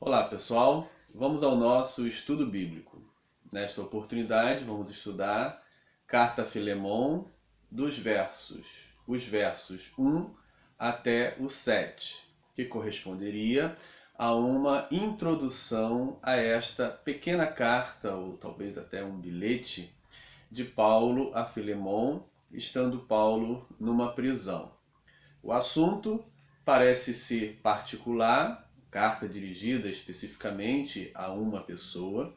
Olá pessoal, vamos ao nosso estudo bíblico. Nesta oportunidade vamos estudar Carta a Filemon os versos 1 até o 7, que corresponderia a uma introdução a esta pequena carta, ou talvez até um bilhete, de Paulo a Filemon, estando Paulo numa prisão. O assunto parece ser particular, carta dirigida especificamente a uma pessoa.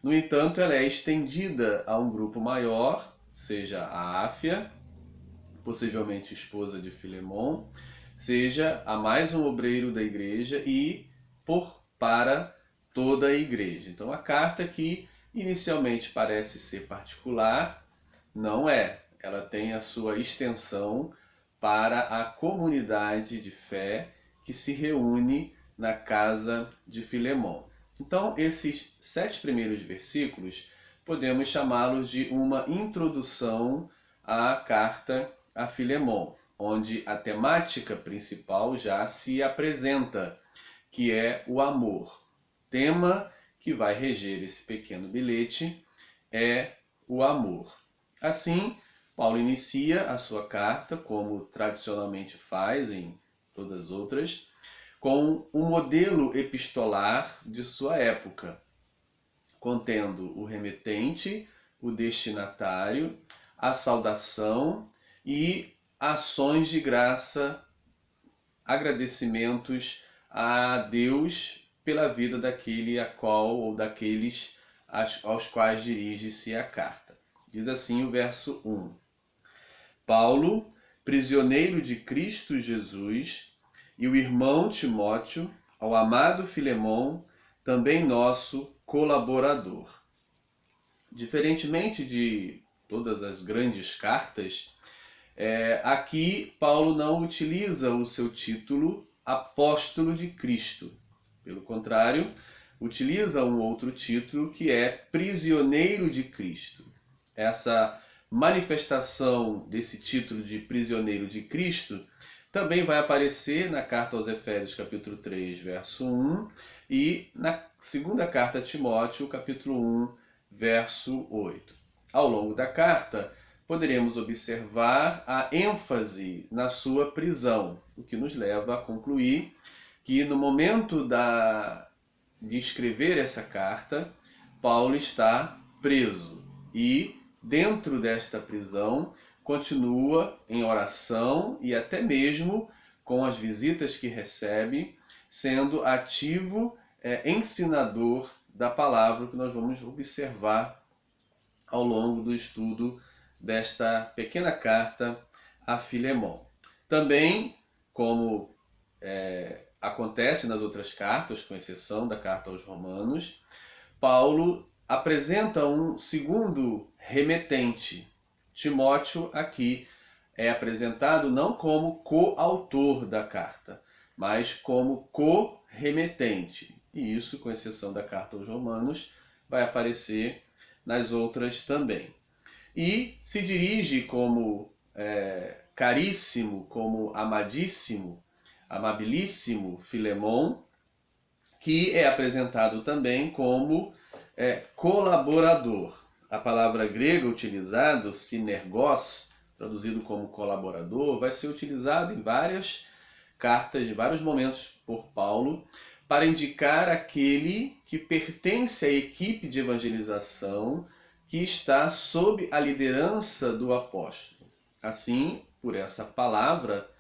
No entanto, ela é estendida a um grupo maior, seja a Áfia, possivelmente esposa de Filemon, seja a mais um obreiro da igreja e para toda a igreja. Então, a carta que inicialmente parece ser particular, não é. Ela tem a sua extensão para a comunidade de fé que se reúne na casa de Filemon. Então, esses 7 primeiros versículos podemos chamá-los de uma introdução à carta a Filemon, onde a temática principal já se apresenta, que é o amor. Tema que vai reger esse pequeno bilhete é o amor. Assim, Paulo inicia a sua carta, como tradicionalmente faz em todas as outras, com um modelo epistolar de sua época, contendo o remetente, o destinatário, a saudação e ações de graça, agradecimentos a Deus pela vida daquele a qual ou daqueles aos quais dirige-se a carta. Diz assim o verso 1. Paulo, prisioneiro de Cristo Jesus, e o irmão Timóteo, ao amado Filemon, também nosso colaborador. Diferentemente de todas as grandes cartas, aqui Paulo não utiliza o seu título apóstolo de Cristo. Pelo contrário, utiliza um outro título que é prisioneiro de Cristo. Essa manifestação desse título de prisioneiro de Cristo também vai aparecer na carta aos Efésios, capítulo 3, verso 1, e na segunda carta a Timóteo, capítulo 1, verso 8. Ao longo da carta, poderemos observar a ênfase na sua prisão, o que nos leva a concluir que no momento de escrever essa carta, Paulo está preso e, dentro desta prisão, continua em oração e até mesmo com as visitas que recebe, sendo ativo ensinador da palavra, que nós vamos observar ao longo do estudo desta pequena carta a Filemon. Também, como acontece nas outras cartas, com exceção da carta aos Romanos, Paulo apresenta um segundo remetente. Timóteo aqui é apresentado não como coautor da carta, mas como co-remetente. E isso, com exceção da carta aos Romanos, vai aparecer nas outras também. E se dirige como caríssimo, como amadíssimo, amabilíssimo Filemon, que é apresentado também como colaborador. A palavra grega utilizada, sinergos, traduzido como colaborador, vai ser utilizado em várias cartas, em vários momentos por Paulo, para indicar aquele que pertence à equipe de evangelização que está sob a liderança do apóstolo. Assim, por essa palavra,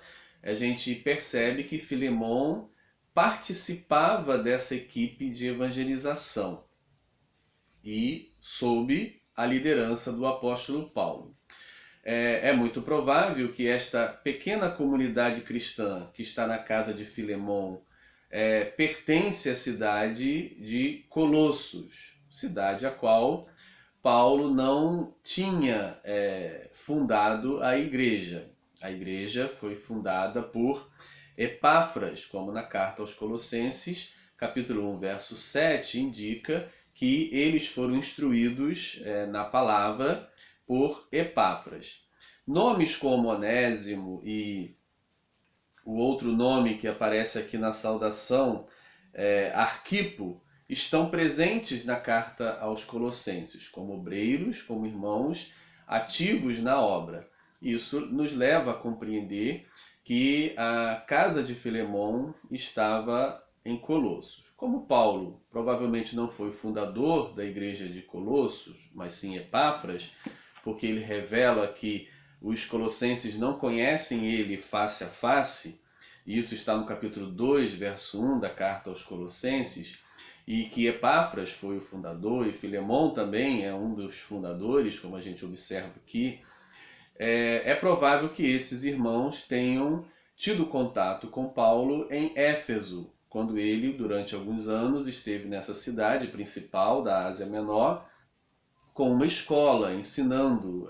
a gente percebe que Filemon participava dessa equipe de evangelização e sob a liderança do apóstolo Paulo. É muito provável que esta pequena comunidade cristã que está na casa de Filemon pertence à cidade de Colossos, cidade a qual Paulo não tinha fundado a igreja. A igreja foi fundada por Epáfras, como na carta aos Colossenses, capítulo 1, verso 7, indica que eles foram instruídos na palavra por Epáfras. Nomes como Onésimo e o outro nome que aparece aqui na saudação Arquipo, estão presentes na carta aos Colossenses, como obreiros, como irmãos ativos na obra. Isso nos leva a compreender que a casa de Filemon estava em Colossos. Como Paulo provavelmente não foi o fundador da igreja de Colossos, mas sim Epáfras, porque ele revela que os colossenses não conhecem ele face a face, e isso está no capítulo 2, verso 1 da carta aos Colossenses, e que Epáfras foi o fundador, e Filemon também é um dos fundadores, como a gente observa aqui, é provável que esses irmãos tenham tido contato com Paulo em Éfeso, quando ele, durante alguns anos, esteve nessa cidade principal da Ásia Menor, com uma escola, ensinando,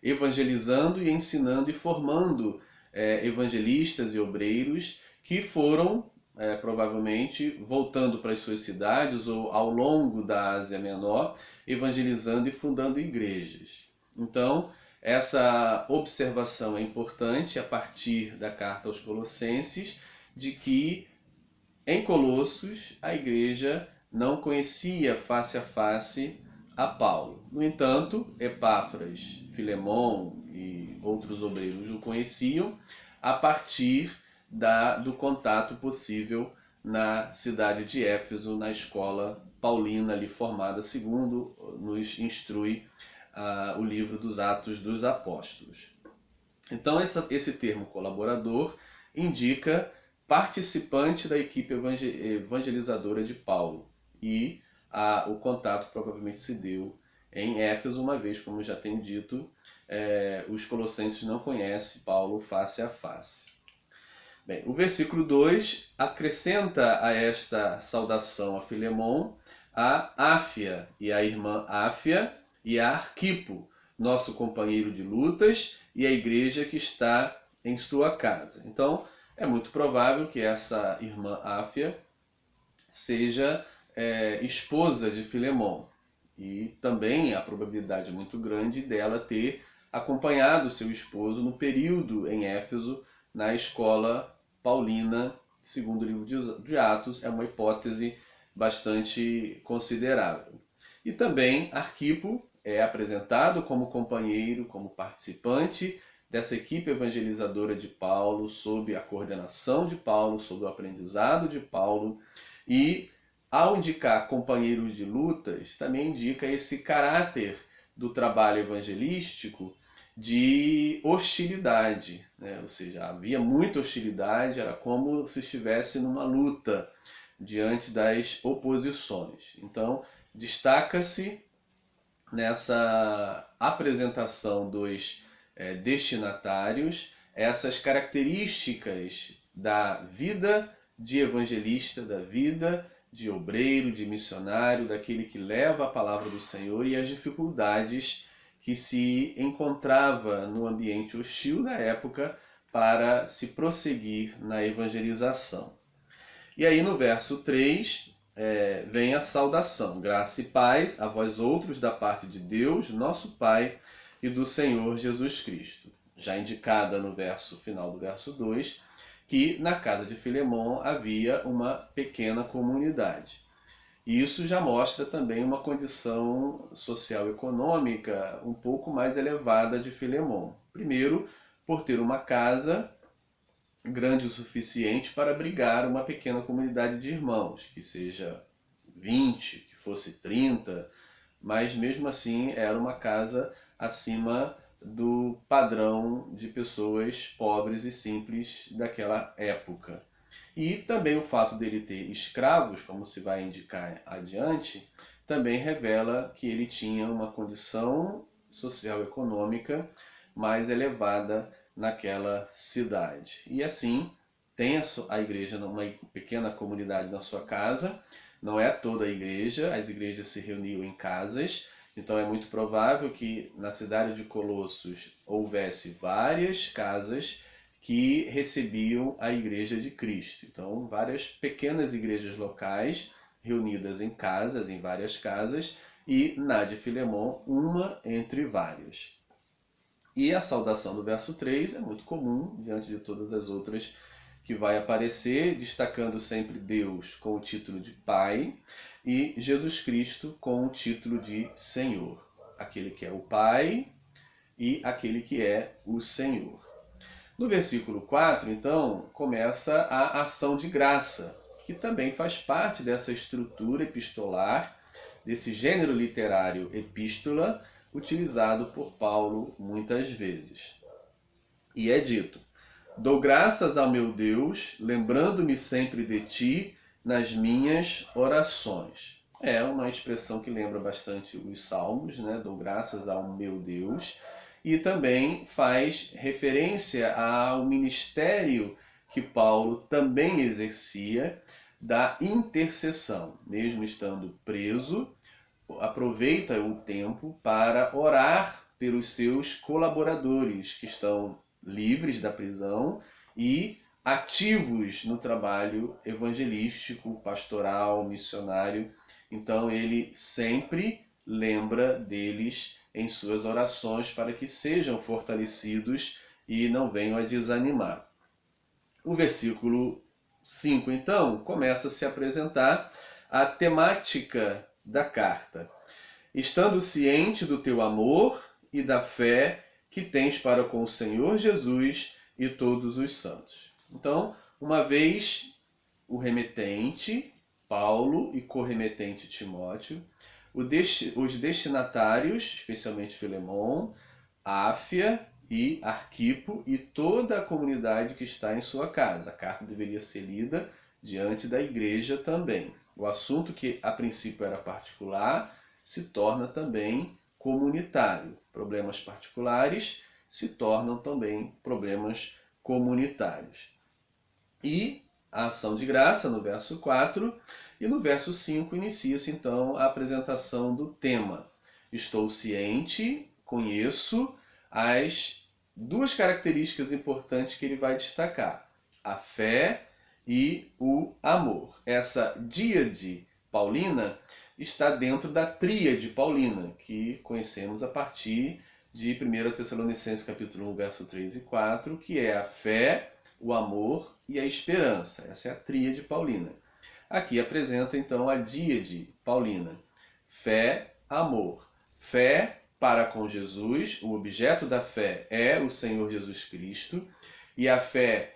evangelizando e ensinando e formando evangelistas e obreiros que foram, provavelmente, voltando para as suas cidades ou ao longo da Ásia Menor, evangelizando e fundando igrejas. Então, essa observação é importante a partir da carta aos Colossenses, de que em Colossos a igreja não conhecia face a face a Paulo. No entanto, Epáfras, Filemon e outros obreiros o conheciam a partir do contato possível na cidade de Éfeso, na escola paulina ali formada, segundo nos instrui o livro dos Atos dos Apóstolos. Então esse termo colaborador indica participante da equipe evangelizadora de Paulo, e o contato provavelmente se deu em Éfeso, uma vez, como já tenho dito, os colossenses não conhecem Paulo face a face. Bem, o versículo 2 acrescenta a esta saudação a Filemon a Áfia e a irmã Áfia e a Arquipo, nosso companheiro de lutas, e a igreja que está em sua casa. Então, é muito provável que essa irmã Áfia seja esposa de Filemon. E também há probabilidade muito grande dela ter acompanhado seu esposo no período em Éfeso, na escola paulina, segundo o livro de Atos, é uma hipótese bastante considerável. E também Arquipo é apresentado como companheiro, como participante dessa equipe evangelizadora de Paulo, sob a coordenação de Paulo, sob o aprendizado de Paulo, e ao indicar companheiros de lutas, também indica esse caráter do trabalho evangelístico de hostilidade, né? Ou seja, havia muita hostilidade, era como se estivesse numa luta diante das oposições. Então, destaca-se nessa apresentação dos destinatários essas características da vida de evangelista, da vida de obreiro, de missionário, daquele que leva a palavra do Senhor, e as dificuldades que se encontrava no ambiente hostil da época para se prosseguir na evangelização. E aí no verso 3 vem a saudação: graça e paz a vós outros da parte de Deus, nosso Pai, e do Senhor Jesus Cristo. Já indicada no verso final do verso 2, que na casa de Filemon havia uma pequena comunidade. E isso já mostra também uma condição social e econômica um pouco mais elevada de Filemon. Primeiro, por ter uma casa grande o suficiente para abrigar uma pequena comunidade de irmãos, que seja 20, que fosse 30, mas mesmo assim era uma casa acima do padrão de pessoas pobres e simples daquela época. E também o fato dele ter escravos, como se vai indicar adiante, também revela que ele tinha uma condição social e econômica mais elevada naquela cidade. E assim, tem a igreja numa pequena comunidade na sua casa, não é toda a igreja, as igrejas se reuniam em casas, então é muito provável que na cidade de Colossos houvesse várias casas que recebiam a igreja de Cristo. Então, várias pequenas igrejas locais reunidas em casas, em várias casas, e na de Filemon, uma entre várias. E a saudação do verso 3 é muito comum diante de todas as outras que vai aparecer, destacando sempre Deus com o título de Pai e Jesus Cristo com o título de Senhor. Aquele que é o Pai e aquele que é o Senhor. No versículo 4, então, começa a ação de graça, que também faz parte dessa estrutura epistolar, desse gênero literário epístola, utilizado por Paulo muitas vezes. E é dito: dou graças ao meu Deus, lembrando-me sempre de ti nas minhas orações. É uma expressão que lembra bastante os Salmos, né? Dou graças ao meu Deus. E também faz referência ao ministério que Paulo também exercia da intercessão. Mesmo estando preso, aproveita o tempo para orar pelos seus colaboradores que estão livres da prisão e ativos no trabalho evangelístico, pastoral, missionário. Então ele sempre lembra deles em suas orações para que sejam fortalecidos e não venham a desanimar. O versículo 5, então, começa a se apresentar a temática da carta. Estando ciente do teu amor e da fé que tens para com o Senhor Jesus e todos os santos. Então, uma vez o remetente, Paulo, e corremetente Timóteo, os destinatários, especialmente Filemon, Áfia e Arquipo e toda a comunidade que está em sua casa. A carta deveria ser lida diante da igreja também. O assunto que a princípio era particular se torna também comunitário. Problemas particulares se tornam também problemas comunitários. E a ação de graça no verso 4 e no verso 5 inicia-se então a apresentação do tema. Estou ciente, conheço as duas características importantes que ele vai destacar: a fé e o amor. Essa díade paulina está dentro da tríade paulina, que conhecemos a partir de 1 Tessalonicenses capítulo 1, verso 3 e 4, que é a fé, o amor e a esperança. Essa é a tríade paulina. Aqui apresenta então a díade paulina: fé, amor. Fé para com Jesus, o objeto da fé é o Senhor Jesus Cristo, e a fé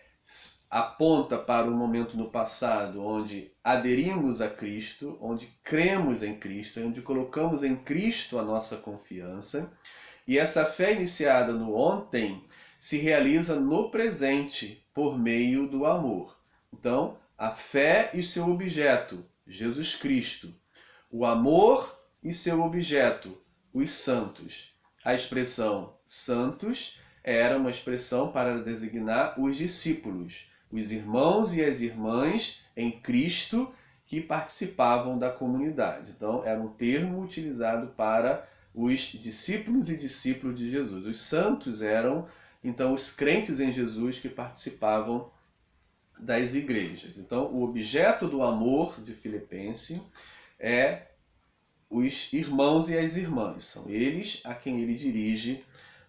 aponta para um momento no passado onde aderimos a Cristo, onde cremos em Cristo, onde colocamos em Cristo a nossa confiança. E essa fé iniciada no ontem se realiza no presente por meio do amor. Então, a fé e seu objeto, Jesus Cristo. O amor e seu objeto, os santos. A expressão santos era uma expressão para designar os discípulos, os irmãos e as irmãs em Cristo que participavam da comunidade. Então, era um termo utilizado para os discípulos e discípulos de Jesus. Os santos eram, então, os crentes em Jesus que participavam das igrejas. Então, o objeto do amor de Filipense é os irmãos e as irmãs. São eles a quem ele dirige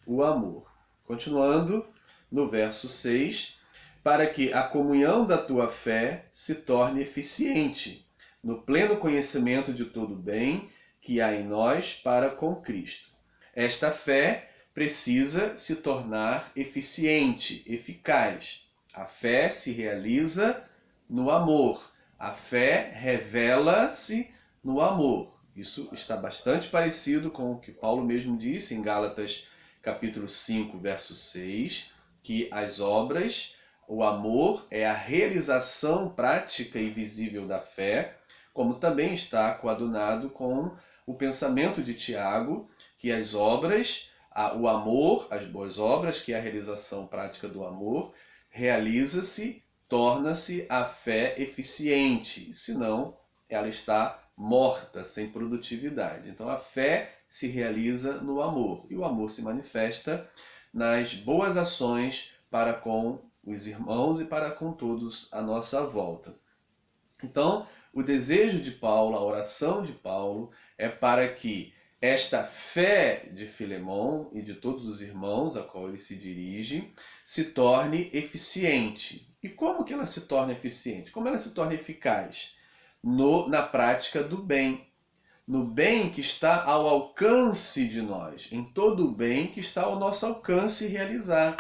o amor. Continuando no verso 6, para que a comunhão da tua fé se torne eficiente, no pleno conhecimento de todo o bem que há em nós para com Cristo. Esta fé precisa se tornar eficiente, eficaz. A fé se realiza no amor. A fé revela-se no amor. Isso está bastante parecido com o que Paulo mesmo disse em Gálatas capítulo 5, verso 6, que as obras, o amor é a realização prática e visível da fé, como também está coadunado com o pensamento de Tiago, que as obras, o amor, as boas obras, que é a realização prática do amor, realiza-se, torna-se a fé eficiente, senão ela está morta, sem produtividade. Então a fé se realiza no amor, e o amor se manifesta nas boas ações para com os irmãos e para com todos à nossa volta. Então, o desejo de Paulo, a oração de Paulo, é para que esta fé de Filemon e de todos os irmãos a qual ele se dirige se torne eficiente. E como que ela se torna eficiente? Como ela se torna eficaz? Na prática do bem. No bem que está ao alcance de nós. Em todo o bem que está ao nosso alcance realizar.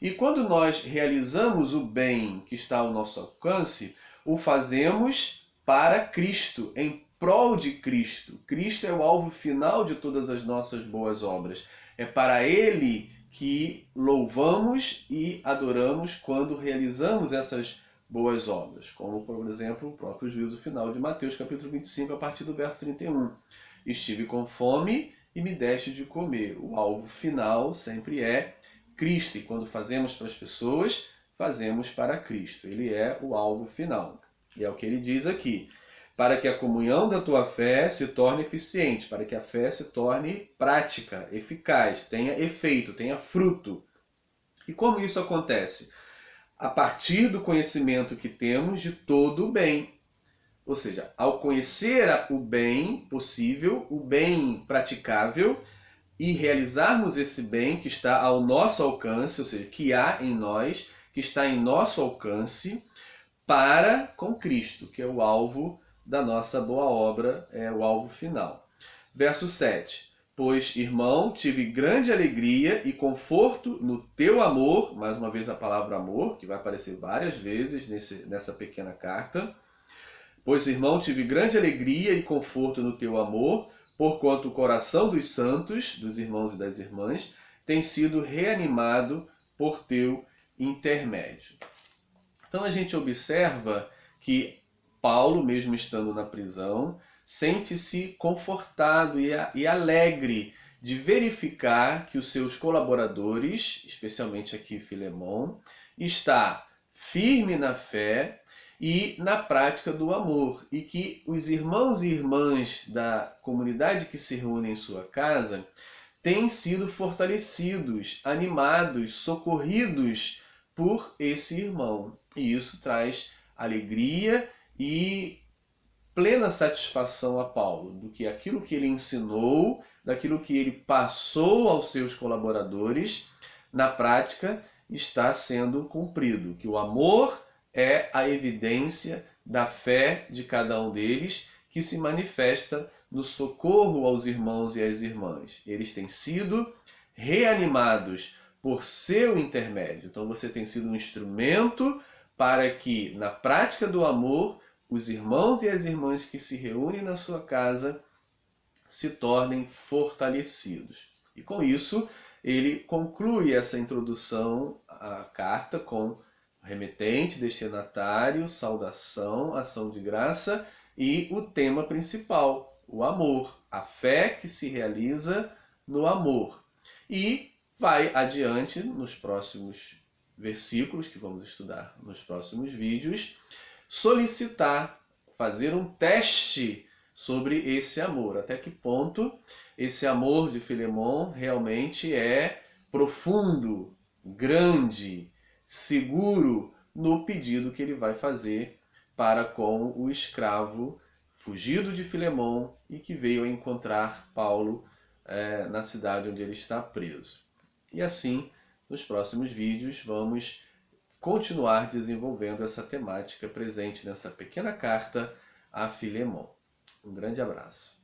E quando nós realizamos o bem que está ao nosso alcance, o fazemos para Cristo, em prol de Cristo. Cristo é o alvo final de todas as nossas boas obras. É para Ele que louvamos e adoramos quando realizamos essas boas obras, como, por exemplo, o próprio juízo final de Mateus, capítulo 25, a partir do verso 31. Estive com fome e me deste de comer. O alvo final sempre é Cristo, e quando fazemos para as pessoas, fazemos para Cristo. Ele é o alvo final. E é o que ele diz aqui. Para que a comunhão da tua fé se torne eficiente, para que a fé se torne prática, eficaz, tenha efeito, tenha fruto. E como isso acontece? A partir do conhecimento que temos de todo o bem. Ou seja, ao conhecer o bem possível, o bem praticável, e realizarmos esse bem que está ao nosso alcance, ou seja, que há em nós, que está em nosso alcance, para com Cristo, que é o alvo da nossa boa obra, é o alvo final. Verso 7. Pois, irmão, tive grande alegria e conforto no teu amor, mais uma vez a palavra amor, que vai aparecer várias vezes nessa pequena carta. Pois, irmão, tive grande alegria e conforto no teu amor, porquanto o coração dos santos, dos irmãos e das irmãs, tem sido reanimado por teu intermédio. Então a gente observa que Paulo, mesmo estando na prisão, sente-se confortado e alegre de verificar que os seus colaboradores, especialmente aqui Filemão, está firme na fé e na prática do amor, e que os irmãos e irmãs da comunidade que se reúne em sua casa têm sido fortalecidos, animados, socorridos por esse irmão. E isso traz alegria e plena satisfação a Paulo, do que aquilo que ele ensinou, daquilo que ele passou aos seus colaboradores, na prática está sendo cumprido, que o amor é a evidência da fé de cada um deles, que se manifesta no socorro aos irmãos e às irmãs. Eles têm sido reanimados por seu intermédio. Então você tem sido um instrumento para que, na prática do amor, os irmãos e as irmãs que se reúnem na sua casa se tornem fortalecidos. E com isso, ele conclui essa introdução à carta com remetente, destinatário, saudação, ação de graça e o tema principal, o amor, a fé que se realiza no amor. E vai adiante nos próximos versículos que vamos estudar nos próximos vídeos, solicitar, fazer um teste sobre esse amor. Até que ponto esse amor de Filemão realmente é profundo, grande, seguro no pedido que ele vai fazer para com o escravo fugido de Filemão e que veio a encontrar Paulo na cidade onde ele está preso. E assim, nos próximos vídeos, vamos continuar desenvolvendo essa temática presente nessa pequena carta a Filemão. Um grande abraço.